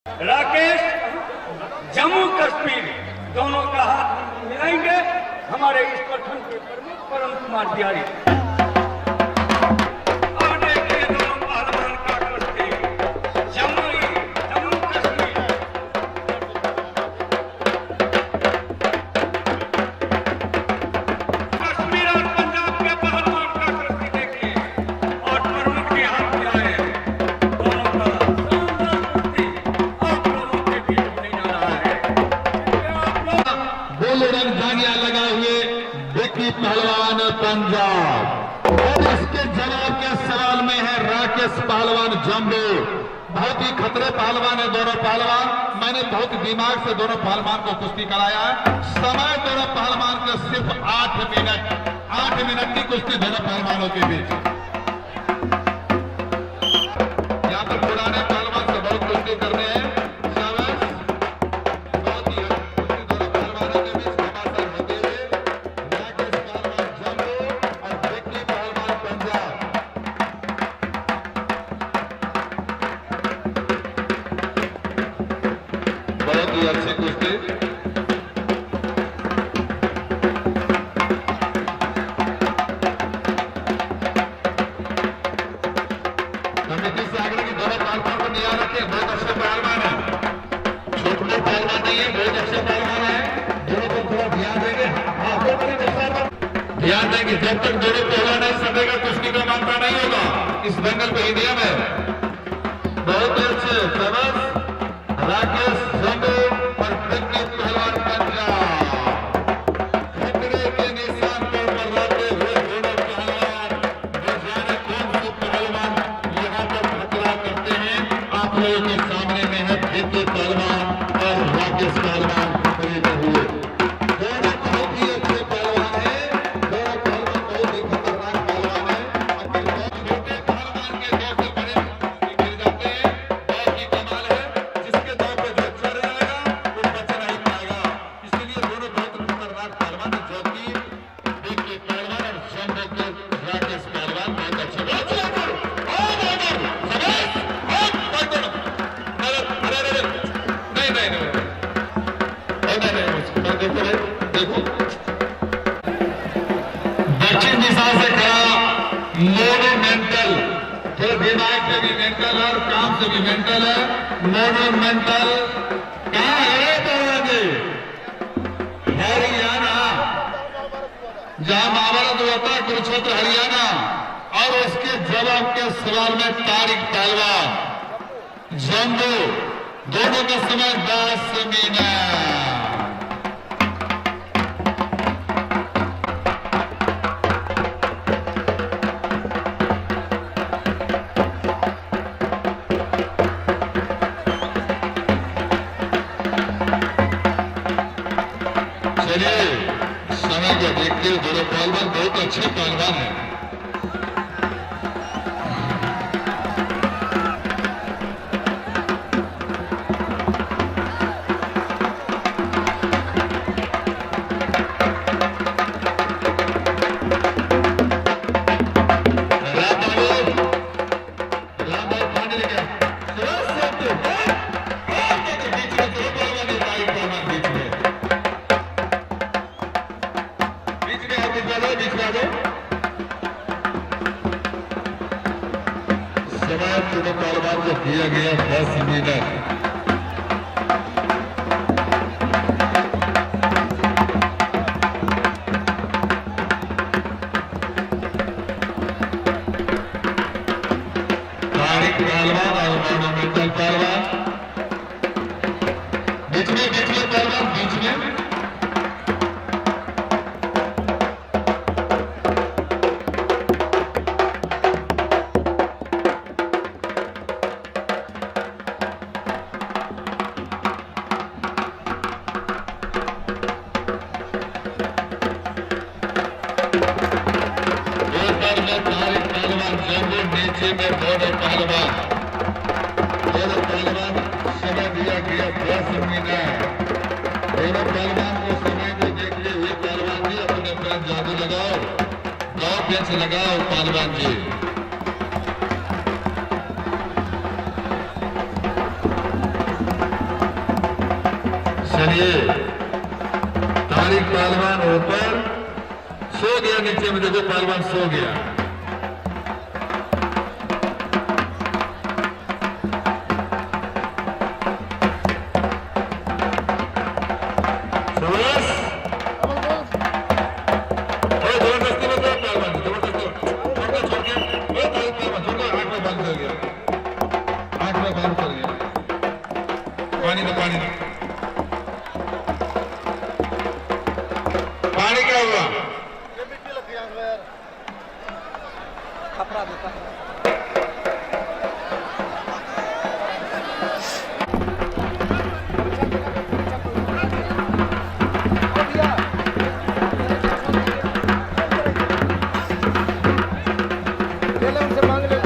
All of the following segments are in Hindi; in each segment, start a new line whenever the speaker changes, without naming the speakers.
राकेश जम्मू कश्मीर दोनों का हाथ मिलाएंगे हमारे इस गठन के प्रमुख परम कुमार बिहारी। और देखिए दोनों पहलवान का कुश्ती जम्मू कश्मीर। कश्मीर और पंजाब के पहलवान का कुश्ती देखिए और प्रमुख के हाथ मिलाए दोनों का
रंगदानियां लगा हुए विक्की पहलवान पंजाब और इसके जवाब के सवाल में है राकेश पहलवान जम्मू। बहुत ही खतरे पहलवान है दोनों पहलवान। मैंने बहुत दिमाग से दोनों पहलवान को कुश्ती कराया है। समय दोनों पहलवान के सिर्फ 8 मिनट की कुश्ती दोनों पहलवानों के बीच। यहाँ पर पुराने पहलवान से बहुत कुश्ती करने हैं। अच्छी कुश्ती कमेटी से आगे की दोनों पहलवान को निया रखे। बहुत अच्छे पहलवान है, छोटे पहलवान नहीं है, बहुत अच्छे पहलवान है। दोनों को थोड़ा ध्यान देंगे, ध्यान देंगे। जब तक दोनों पहलवान नहीं सकेगा कुश्ती का मानता नहीं होगा इस दंगल पे इंडिया में। बहुत अच्छे शाबाश राकेश जम्मू और विक्की पहलवान पंजाब। खतरे के निशान पर रहते हुए दोनों पहलवान न जाने कौन से पहलवान यहाँ पर खतरा करते हैं। आप लोगों के सामने में है विक्की पहलवान और राकेश पहलवान खड़े हुए। दोनों बहुत ही अच्छे पहलवान हैं। दोनों पहलवान बहुत ही खतरनाक पहलवान है। छोटे पहलवान के दो से बड़े गिर जाते हैं। बहुत ही कमाल है। जिसके दो पे जो चढ़ जाएगा वो बच नहीं पाएगा। इसलिए दोनों बहुत खतरनाक पहलवान है। जो कि विक्की पहलवान और जम्मू के राकेश पहलवान बहुत अच्छे। देखो दक्षिण दिशा से खड़ा मोनूमेंटल, थोड़ा दिमाग से भी मेंटल और काम से भी मेंटल है। मोनूमेंटल कहाँ है बलवाजी? हरियाणा, जहां महाभारत हुआ था कुरुक्षेत्र हरियाणा। और उसके जवाब के सवाल में तारिक पहलवान जम्मू। दोनों का समय 10 मिनट। चलिए समय को देखते हुए दोनों पहलवान बहुत अच्छे पहलवान हैं। समय दोनों पहलवान को दिया गया 10 मिनट। तारिक पहलवान और मोनूमेंटल पहलवान बीच में पहलवान बीच में। तारिक पहलवान जम्मू, नीचे में दोनों पहलवान समय दिया गया 10 मिनट। दोनों पहलवान को समय को देखते हुए पहलवान जी अपने जादू लगाओ, गाँव बेंच लगाओ पहलवान जी। चलिए तारिक पहलवान ऊपर सो गया, नीचे में देखो पहलवान सो गया। जबरदस्ती में पहलवान जबरदस्ती छोड़ के बंद कर गया, आंख में बंद कर गया। पानी दो, पानी दो, पानी क्या हुआ?
खपरा देता उनसे मांग ले।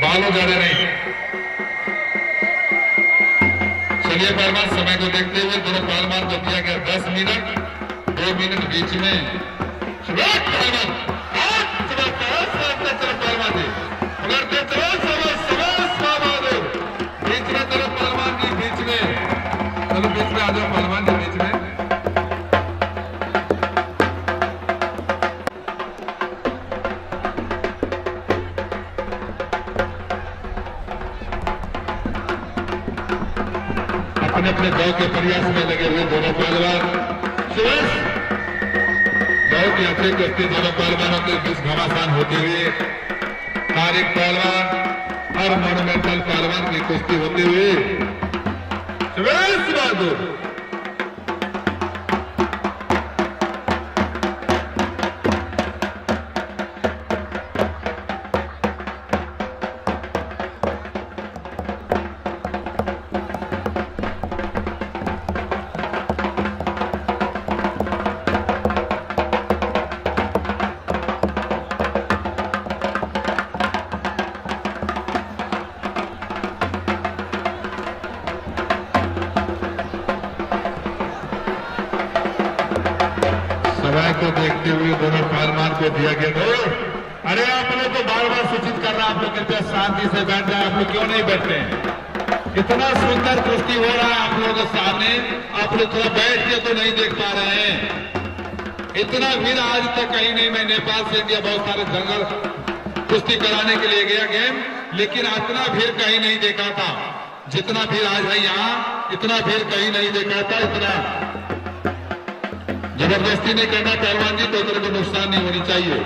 बालों ज्यादा नहीं। चलिए पहलवान समय को देखते हुए दोनों पहलवान को दिया गया 10 मिनट, 2 मिनट बीच में बीच में आ जाओ पहलवान जी, बीच में। अपने अपने दाव के प्रयास में लगे हुए दोनों पहलवान दाव की हत्या करते दोनों पहलवानों के बीच घमासान होते हुए तारिक पहलवान और मोनूमेंटल पहलवान की कुश्ती होते हुए बहादुर समय को देखते हुए दोनों पहलवान को दिया गया। अरे आप लोग को बार बार सूचित कर रहा, आप लोग कृपया शांति से बैठ जाए। आप लोग क्यों नहीं बैठते हैं? इतना सुंदर कुश्ती हो रहा है आप लोगों के सामने, आप लोग थोड़ा बैठ के तो नहीं देख पा रहे हैं। इतना भीड़ आज तक कहीं नहीं। मैं नेपाल से इंडिया बहुत सारे जंगल कुश्ती कराने के लिए गया गेम, लेकिन इतना भीड़ कहीं नहीं देखा था जितना भीड़ आज है यहाँ। इतना भीड़ कहीं नहीं देखा था। इतना जबरदस्ती नहीं करना पहलवान जी, तो इधर को नुकसान नहीं होनी चाहिए।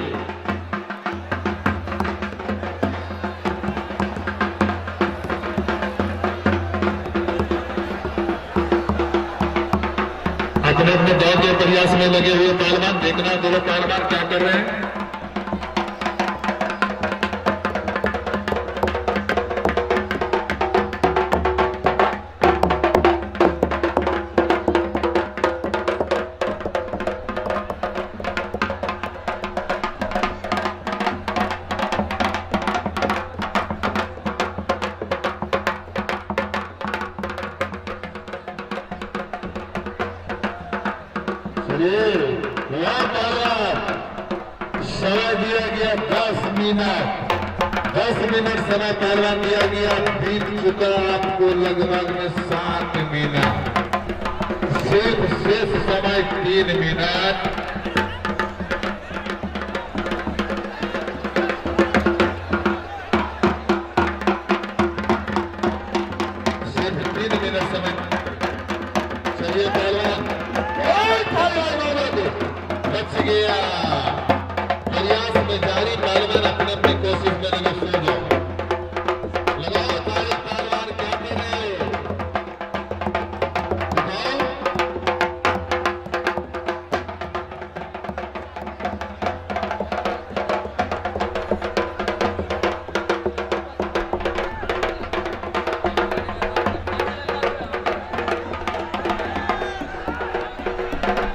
अपने अपने दौड़ के प्रयास में लगे हुए पहलवान, देखना दोनों पहलवान क्या कर रहे हैं। समय दिया गया 10 मिनट। 10 मिनट समय पहलवान दिया गया, बीत चुका आपको लगभग में 7 मिनट। सिर्फ शेष समय 3 मिनट। सिर्फ 3 मिनट समय। चलिए पहलवान बच गया। प्रयास में जारी, पहलवान अपने अपनी कोशिश में लगे। सो जाओ, लगाओ तारीख पहलवान क्या कर रहे हो?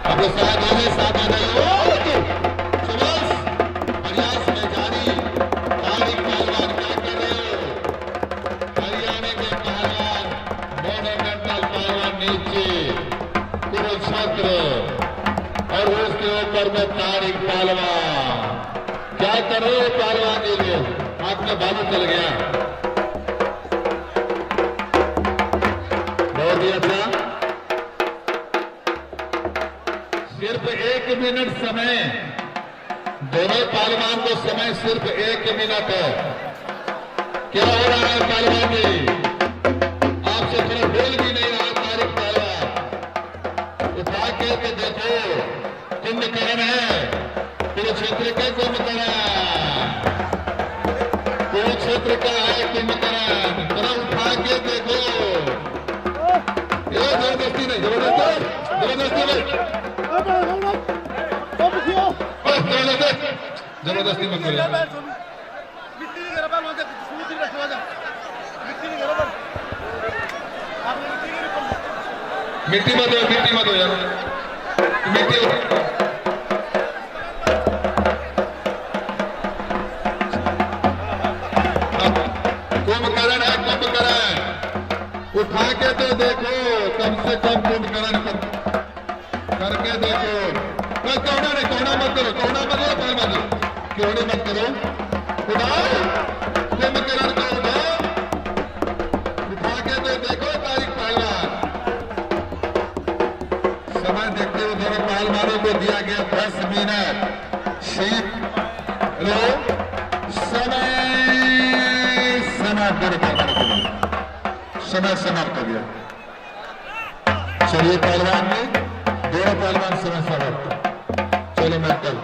आपको साथ आ गए, साथ आ गए। और उसके ऊपर में तारिक पहलवान। क्या कर रहे हो पहलवान जी लोग? हाथ में बालू चल गया। बहुत ही अच्छा। सिर्फ 1 मिनट समय, दोनों पहलवान को समय सिर्फ 1 मिनट है। क्या हो रहा है पहलवान जी? आपसे थोड़ा बोल भी नहीं रहा तारिक पहलवान। उठा के तो देखो, कुंभकर्ण है, कुरुक्षेत्र का कुंभकर्ण, कुरुक्षेत्र का है कुंभकर्ण। थोड़ा उठा के देखो। ये जबरदस्ती नहीं, जबरदस्ती नहीं, जबरदस्ती मत करो। मिट्टी मत हो यार, मिट्टी कुंभकर्ण है, कुंभकर्ण। उठा के तो देखो, कम से कम कुंभकर्ण करके देखो। कोहना नहीं, कोहना मत करो, कोहना मत करो, पैर मत करो, कोहने मत करो। उठाओ कुंभकर्ण को, उठाओ, उठा के तो देखो तारिक पहलवान। समय देखते हुए दोनों पहलवानों को दिया गया 10 मिनट। शीत लो, समय समाप्त हो गया। चलिए पहलवान में दोनों पहलवान समय समाप्त। चलो मैं कल